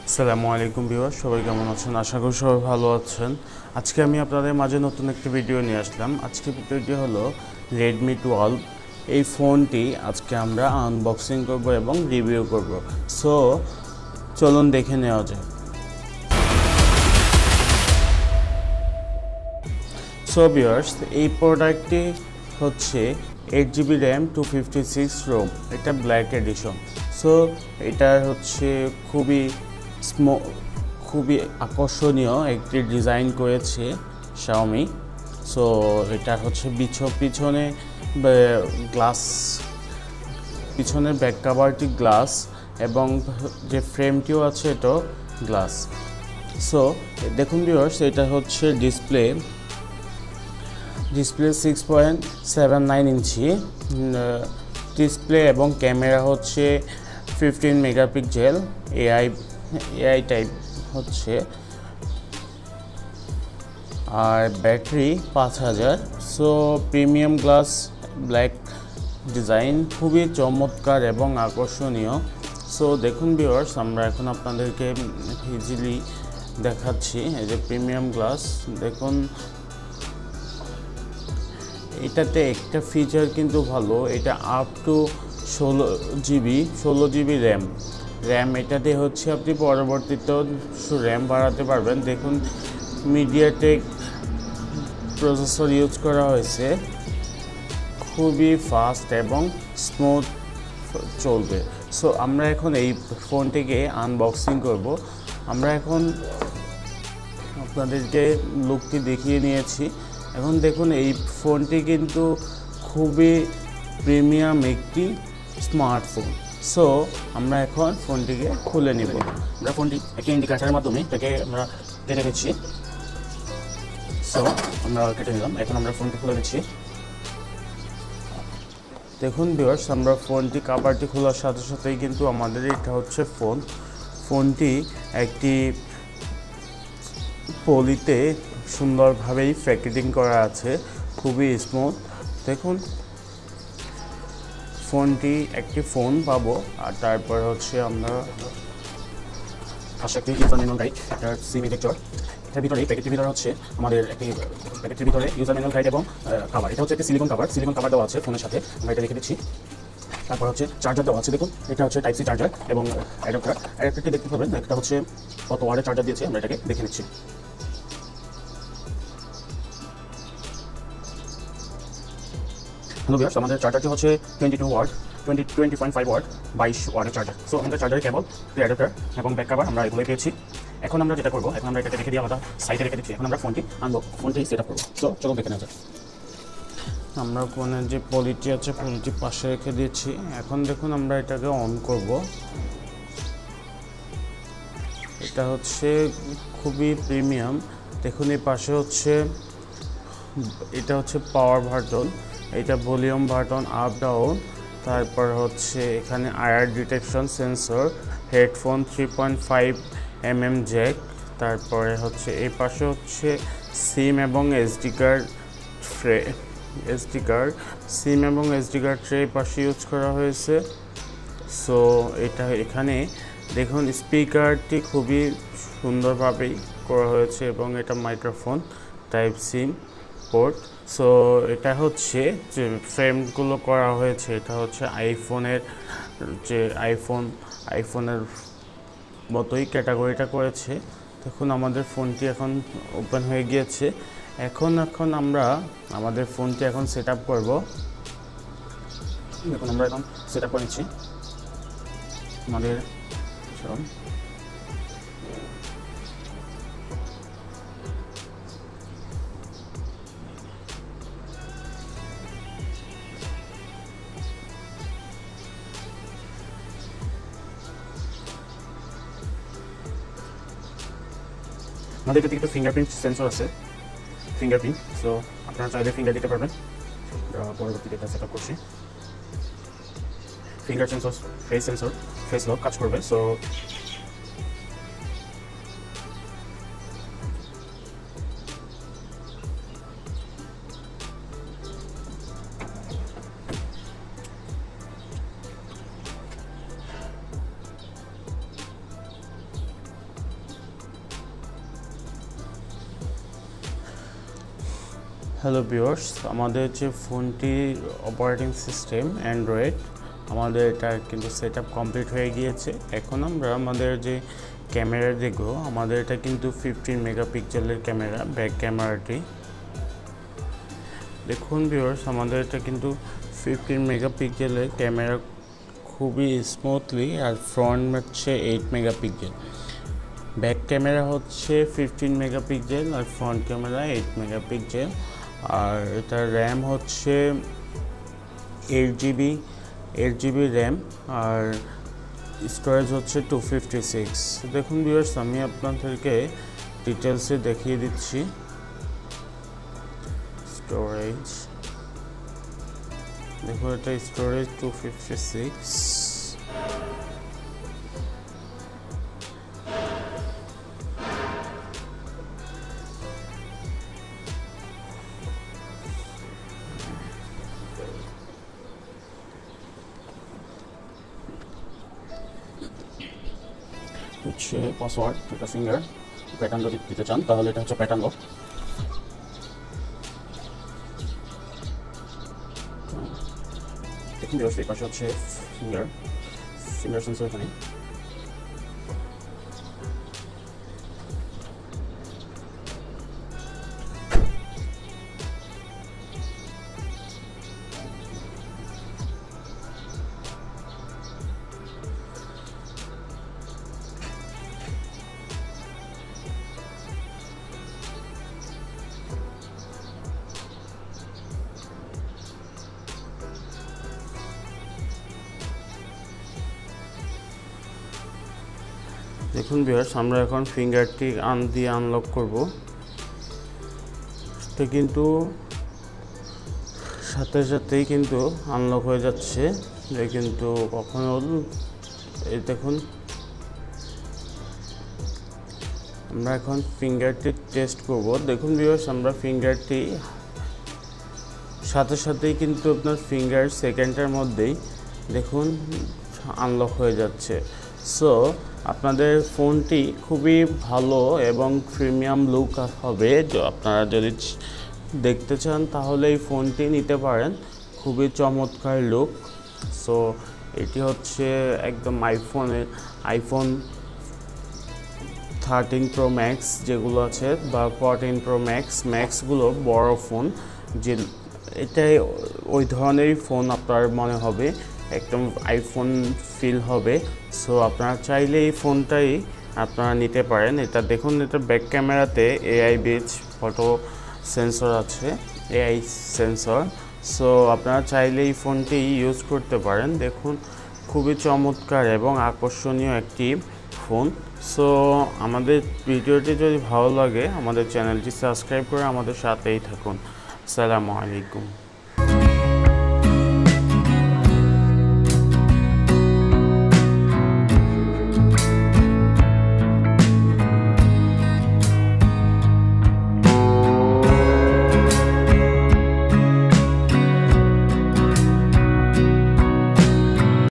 আসসালামু আলাইকুম ভিউয়ার, সবাই কেমন আছেন? আশা করি সবাই ভালো আছেন। আজকে আমি আপনাদের মাঝে নতুন একটি ভিডিও নিয়ে আসলাম। আজকে ভিডিওটি হলো Redmi 12। এই ফোনটি আজকে আমরা আনবক্সিং করব এবং রিভিউ করব। সো চলুন দেখে নেওয়া যায়। সো ভিউয়ার্স, এই প্রোডাক্টটি হচ্ছে 8GB RAM 256 ROM। এটা ব্ল্যাক এডিশন। সো এটা হচ্ছে খুবই আকর্ষণীয় একটি ডিজাইন করেছে Xiaomi। সো এটা হচ্ছে পিছনে গ্লাস, পিছনের ব্যাক কাভারটি গ্লাস এবং যে ফ্রেমটিও আছে এটাও গ্লাস। সো দেখুন ভিউয়ার্স, এটা হচ্ছে ডিসপ্লে 6.79 ইঞ্চি ডিসপ্লে এবং ক্যামেরা হচ্ছে 15 মেগাপিক্সেল এআই টাইপ হচ্ছে, আর battery 5000। So premium glass black design খুবই চমৎকার এবং আকর্ষণীয়। সো দেখুন ভিউয়ার্স, আমরা এখন আপনাদেরকে ইজিলি দেখাচ্ছি। এই যে প্রিমিয়াম গ্লাস দেখুন, এটাতে একটা ফিচার কিন্তু ভালো, এটা আপ টু 16GB র্যাম এটাতে হচ্ছে আপনি পরবর্তীতেও র্যাম বাড়াতে পারবেন। দেখুন মিডিয়াটেক প্রসেসর ইউজ করা হয়েছে, খুবই ফাস্ট এবং স্মুথ চলবে। সো আমরা এখন এই ফোনটিকে আনবক্সিং করব। আমরা এখন আপনাদেরকে লুকটি দেখিয়ে নিয়েছি। এখন দেখুন এই ফোনটি কিন্তু খুবই প্রিমিয়াম একটি স্মার্টফোন। সো আমরা এখন ফোনটিকে খুলে নিব। আমরা ফোনটি একটি ইন্ডিকেটরের মাধ্যমে এটাকে আমরা কেটে নিচ্ছি। সো আমরা কেটে নিলাম, এখন আমরা ফোনটি খুলে নিচ্ছি। দেখুন ভিউয়ার্স, আমরা ফোনটি কাভারটি খোলার সাথে সাথেই কিন্তু আমাদের এটা হচ্ছে ফোনটি একটি পলিতে সুন্দরভাবেই প্যাকেজিং করা আছে, খুবই স্মুথ। দেখুন ফোনটি একটি ফোন পাবো, আর তারপর হচ্ছে আমরা পাশে একটি ইউজার ম্যানুয়াল গাইড, একটা সিম ইজেক্টর। এটার ভিতরে প্যাকেটের ভিতরে হচ্ছে আমাদের একটি প্যাকেটের ভিতরে ইউজার ম্যানুয়াল গাইড এবং কাভার। এটা হচ্ছে একটি সিলিকন কাভার দেওয়া আছে ফোনের সাথে, আমরা এটা রেখে দিচ্ছি। তারপর হচ্ছে চার্জার দেওয়া আছে, দেখুন এটা হচ্ছে টাইপ সি চার্জার এবং অ্যাডাপ্টারটি দেখতে পাবেন, একটা হচ্ছে কত ওয়াটের চার্জার দিয়েছে, আমরা এটাকে দেখে নিচ্ছি। হ্যালো ভিউয়ার্স, আমাদের চার্জারটি হচ্ছে 20.5 ওয়াট 22 ওয়াটের চার্জার। সো আমাদের চার্জারের কেবল, অ্যাডাপ্টার এবং ব্যাক কাভার আমরা এগুলোই পেয়েছি। এখন আমরা যেটা করবো, এখন আমরা এটাকে রেখে দিয়ে আলাদা সাইডে রেখে দিচ্ছি। এখন আমরা ফোনটি আনবো, ফোনটি সেট আপ করবো। সো চলো দেখে নেওয়া যাক। আমরা ফোনের যে পলিটি আছে পলিটি পাশে রেখে দিচ্ছি। এখন দেখুন আমরা এটাকে অন করব। এটা হচ্ছে খুবই প্রিমিয়াম। দেখুন এই পাশে হচ্ছে, এটা হচ্ছে পাওয়ার বাটন, এটা ভলিউম বাটন আপ ডাউন, তারপর হচ্ছে এখানে IR detection sensor, headphone 3.5mm jack, তারপরে হচ্ছে এই পাশে হচ্ছে সিম এবং এসডি কার্ড সিম এবং এসডি কার্ড ট্রে পাশে ইউজ করা হয়েছে। সো এটা এখানে দেখুন স্পিকারটি খুবই সুন্দরভাবেই করা হয়েছে এবং এটা মাইক্রোফোন টাইপ সিম পোর্ট। সো এটা হচ্ছে যে ফ্রেমগুলো করা হয়েছে, এটা হচ্ছে আইফোনের মতোই ক্যাটাগরিটা করেছে। দেখুন আমাদের ফোনটি এখন ওপেন হয়ে গিয়েছে। এখন আমরা আমাদের ফোনটি এখন সেট আপ করবো। দেখুন আমরা এখন সেট আপ করে নিচ্ছি আমাদের আমাদের এটাতে একটা ফিঙ্গারপ্রিন্ট সেন্সর আছে, সো আপনারা চাইলে ফিঙ্গার দিতে পারবেন। পরবর্তীতে এটা সেট আপ করছি। ফিঙ্গার সেন্সর, ফেস লক কাজ করবে। সো হ্যালো ভিউয়ার্স, আমাদের যে ফোনটির অপারেটিং সিস্টেম অ্যান্ড্রয়েড, আমাদের এটা কিন্তু সেটআপ কমপ্লিট হয়ে গিয়েছে। এখন আমরা আমাদের যে ক্যামেরা দেখব, আমাদের এটা কিন্তু 15 মেগাপিক্সেলের ক্যামেরা, ব্যাক ক্যামেরাটি। দেখুন ভিউয়ার্স, আমাদের এটা কিন্তু 15 মেগাপিক্সেলের ক্যামেরা, খুবই স্মুথলি, আর ফ্রন্ট হচ্ছে 8 মেগাপিক্সেল। ব্যাক ক্যামেরা হচ্ছে 15 মেগাপিক্সেল আর ফ্রন্ট ক্যামেরা 8 মেগাপিক্সেল। আর এটার র্যাম হচ্ছে 8 জিবি র্যাম, আর স্টোরেজ হচ্ছে 256। দেখুন ভিউয়ার্স, আমি আপনাদেরকে ডিটেলসে দেখিয়ে দিচ্ছি। স্টোরেজ দেখুন, এটা স্টোরেজ 256। হচ্ছে পাসওয়ার্ড, এটা ফিঙ্গার প্যাটার্ন যদি দিতে চান তাহলে এটা হচ্ছে প্যাটার্ন লক। দেখুন এই পাশে হচ্ছে ফিঙ্গার সেন্সর। এখানে দেখুন ভিউয়ার্স, আমরা এখন ফিঙ্গারটি দিয়ে আনলক করব। এটা কিন্তু সাথে সাথেই কিন্তু আনলক হয়ে যাচ্ছে, কিন্তু কখনো এই দেখুন, আমরা এখন ফিঙ্গারটি টেস্ট করব। দেখুন ভিউয়ার্স, আমরা ফিঙ্গারটি সাথে সাথেই কিন্তু আপনার ফিঙ্গার সেকেন্ডের মধ্যেই দেখুন আনলক হয়ে যাচ্ছে। সো আপনাদের ফোনটি খুবই ভালো এবং প্রিমিয়াম লুক হবে। আপনারা যদি দেখতে চান তাহলে এই ফোনটি নিতে পারেন, খুবই চমৎকার লুক। সো এটি হচ্ছে একদম আইফোন 13 প্রো ম্যাক্স যেগুলো আছে, বা 14 প্রো ম্যাক্সগুলো বড় ফোন, যে এটাই ওই ধরনেরই ফোন আপনার মনে হবে, একদম আইফোন ফিল হবে। সো আপনারা চাইলে এই ফোনটাই আপনারা নিতে পারেন। এটা দেখুন, এটা ব্যাক ক্যামেরাতে এআই বেজ ফটো সেন্সর আছে, এআই সেন্সর। সো আপনারা চাইলে এই ফোনটি ইউজ করতে পারেন। দেখুন, খুবই চমৎকার এবং আকর্ষণীয় একটি ফোন। সো আমাদের ভিডিওটি যদি ভালো লাগে, আমাদের চ্যানেলটি সাবস্ক্রাইব করে আমাদের সাথেই থাকুন। আসসালামু আলাইকুম।